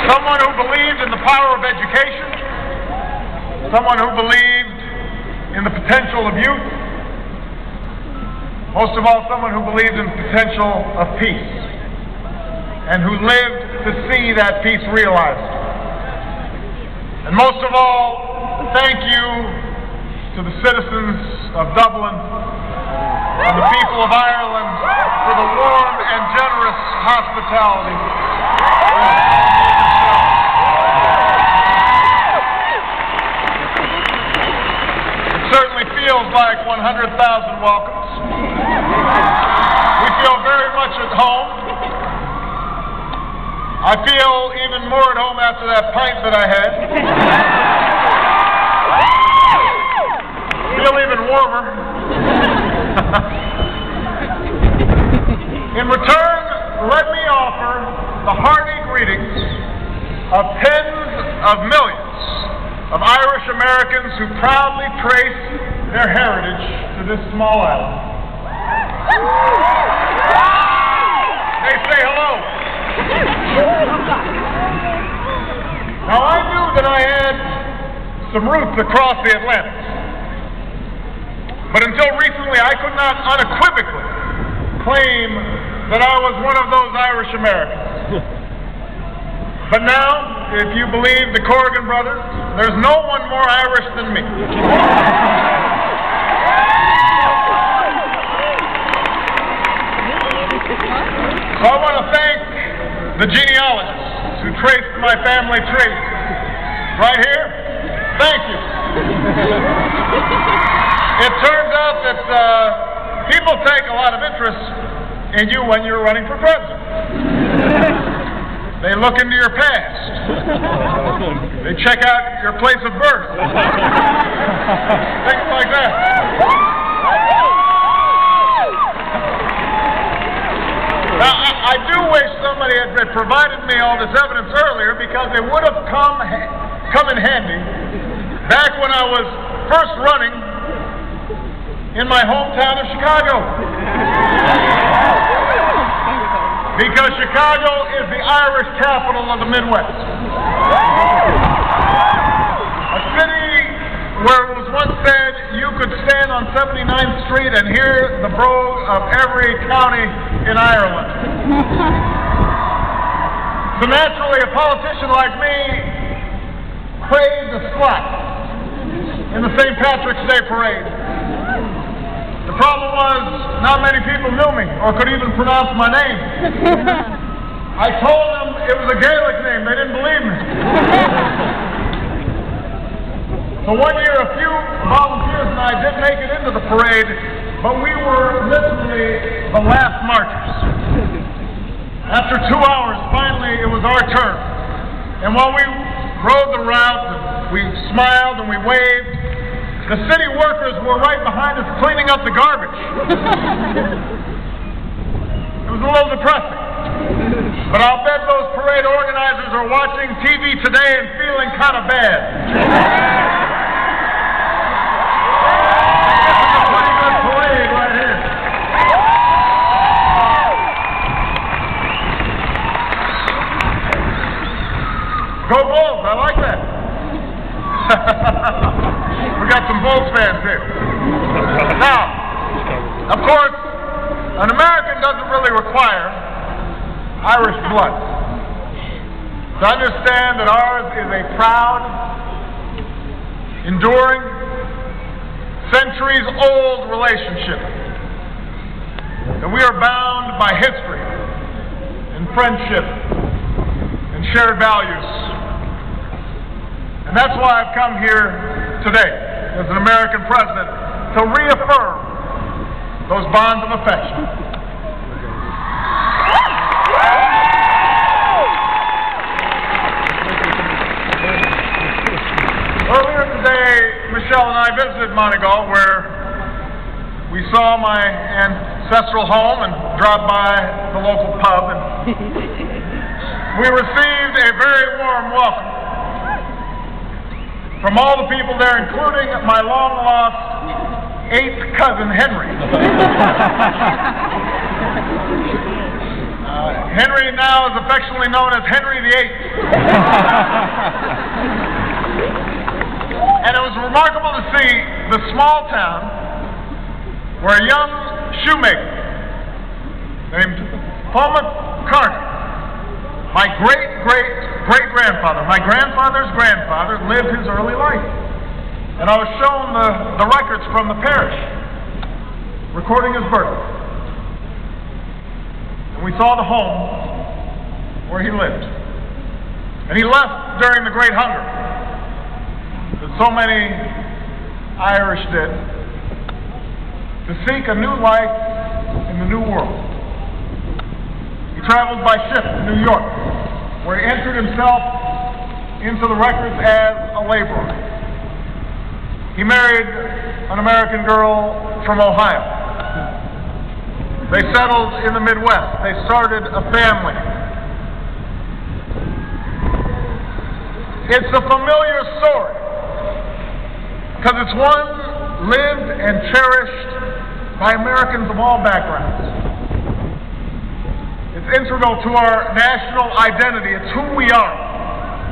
someone who believed in the power of education, someone who believed in the potential of youth, most of all, someone who believed in the potential of peace, and who lived to see that peace realized. And most of all, thank you to the citizens of Dublin and the people of Ireland for the warm and generous hospitality. It certainly feels like 100,000 welcomes. We feel very much at home. I feel even more at home after that pint that I had. Feel even warmer. In return, let me offer the hearty greetings of tens of millions of Irish Americans who proudly trace their heritage to this small island. They say hello. Now, I knew that I had some roots across the Atlantic, but until recently I could not unequivocally claim that I was one of those Irish Americans. But now, if you believe the Corrigan brothers, there's no one more Irish than me. So I want to thank the genealogists who traced my family tree. Right here, thank you. It turns out that people take a lot of interest in you when you're running for president. They look into your past. They check out your place of birth. Things like that. Now, I do wish somebody had provided me all this evidence earlier, because it would have come in handy back when I was first running in my hometown of Chicago. Because Chicago is the Irish capital of the Midwest. A city where it was once said you could stand on 79th Street and hear the brogue of every county in Ireland. So naturally, a politician like me craved a slot in the St. Patrick's Day parade. The problem was, not many people knew me or could even pronounce my name. I told them it was a Gaelic name. They didn't believe me. So one year, a few volunteers and I did make it into the parade, but we were literally the last marchers. After 2 hours, finally, it was our turn. And while we rode the route, we smiled and we waved. The city workers were right behind us cleaning up the garbage. It was a little depressing. But I'll bet those parade organizers are watching TV today and feeling kind of bad. This is a pretty good parade right here. Go Bulls, I like that. We got some Bulls fans here. Now, of course, an American doesn't really require Irish blood to understand that ours is a proud, enduring, centuries-old relationship. That we are bound by history and friendship and shared values. And that's why I've come here today, as an American president, to reaffirm those bonds of affection. Earlier today, Michelle and I visited Monegal, where we saw my ancestral home and dropped by the local pub. And we received a very warm welcome from all the people there, including my long-lost 8th cousin, Henry. Henry now is affectionately known as Henry VIII. And it was remarkable to see the small town where a young shoemaker named Thomas Carter, my great-great-great-grandfather, my grandfather's grandfather, lived his early life. And I was shown the records from the parish recording his birth. And we saw the home where he lived. And he left during the Great Hunger, as so many Irish did, to seek a new life in the New World. He traveled by ship to New York, where he entered himself into the records as a laborer. He married an American girl from Ohio. They settled in the Midwest. They started a family. It's a familiar story, because it's one lived and cherished by Americans of all backgrounds. It's integral to our national identity. It's who we are,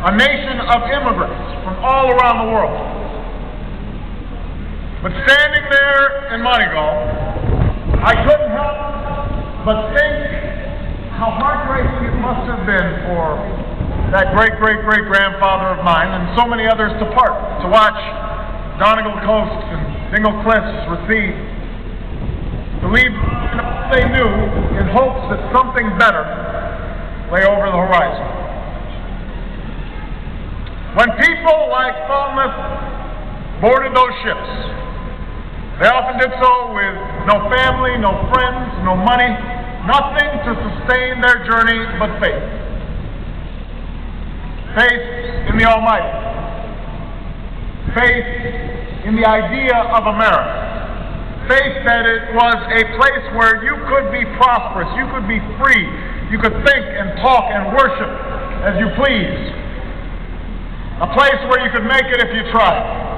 a nation of immigrants from all around the world. But standing there in Moneygall, I couldn't help but think how heartbreaking it must have been for that great-great-great-grandfather of mine and so many others to part, to watch Donegal coasts and Dingle cliffs recede, to leave what they knew in hopes that something better lay over the horizon. When people like Falmouth boarded those ships, they often did so with no family, no friends, no money, nothing to sustain their journey but faith. Faith in the Almighty. Faith in the idea of America. Faith that it was a place where you could be prosperous, you could be free, you could think and talk and worship as you please. A place where you could make it if you tried.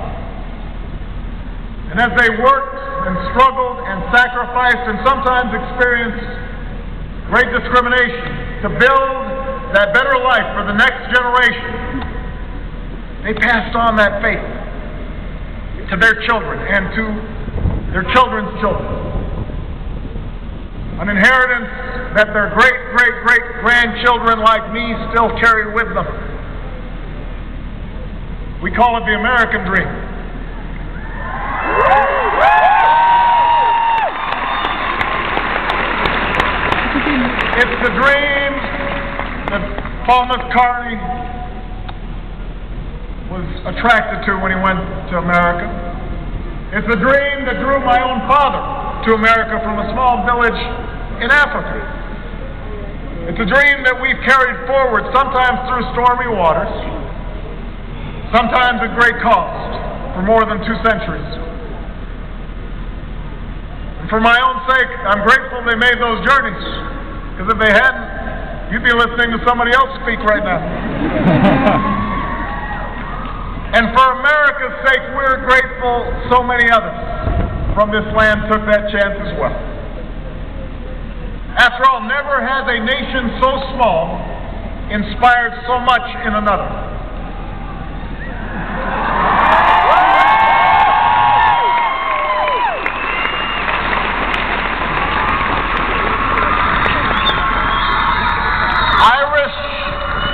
And as they worked and struggled and sacrificed and sometimes experienced great discrimination to build that better life for the next generation, they passed on that faith to their children and to their children's children. An inheritance that their great-great-great-grandchildren like me still carry with them. We call it the American dream. It's the dream that Falmouth Carney was attracted to when he went to America. It's the dream that drew my own father to America from a small village in Africa. It's a dream that we've carried forward, sometimes through stormy waters, sometimes at great cost, for more than 2 centuries. And for my own sake, I'm grateful they made those journeys, because if they hadn't, you'd be listening to somebody else speak right now. And for America's sake, we're grateful so many others from this land took that chance as well. After all, never has a nation so small inspired so much in another.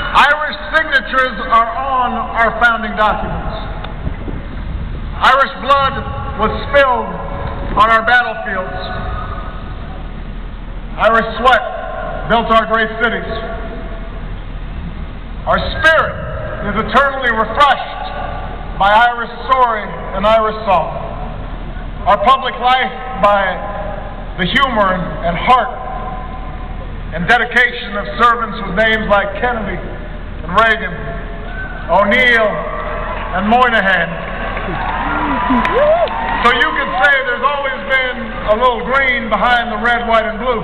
Irish signatures are on our founding documents. Irish blood was spilled on our battlefields. Irish sweat built our great cities. Our spirit is eternally refreshed by Irish story and Irish song. Our public life by the humor and heart and dedication of servants with names like Kennedy and Reagan, O'Neill and Moynihan. So you can say there's always been a little green behind the red, white, and blue.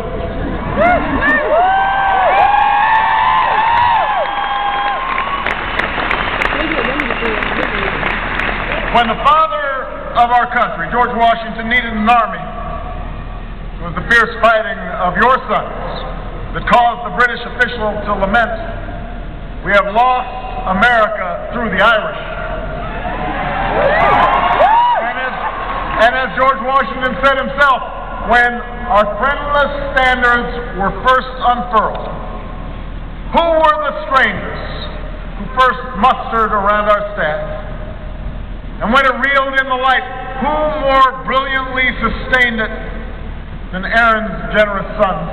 When the father of our country, George Washington, needed an army, it was the fierce fighting of your sons that caused the British official to lament, "We have lost America through the Irish." And as George Washington said himself, when our friendless standards were first unfurled, who were the strangers who first mustered around our staff? And when it reeled in the light, who more brilliantly sustained it than Aaron's generous sons?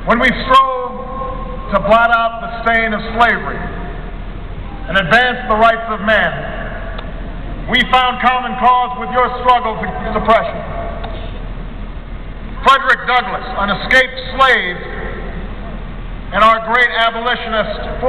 When we strove to blot out the stain of slavery and advance the rights of man, we found common cause with your struggles against oppression. Frederick Douglass, an escaped slave, and our great abolitionist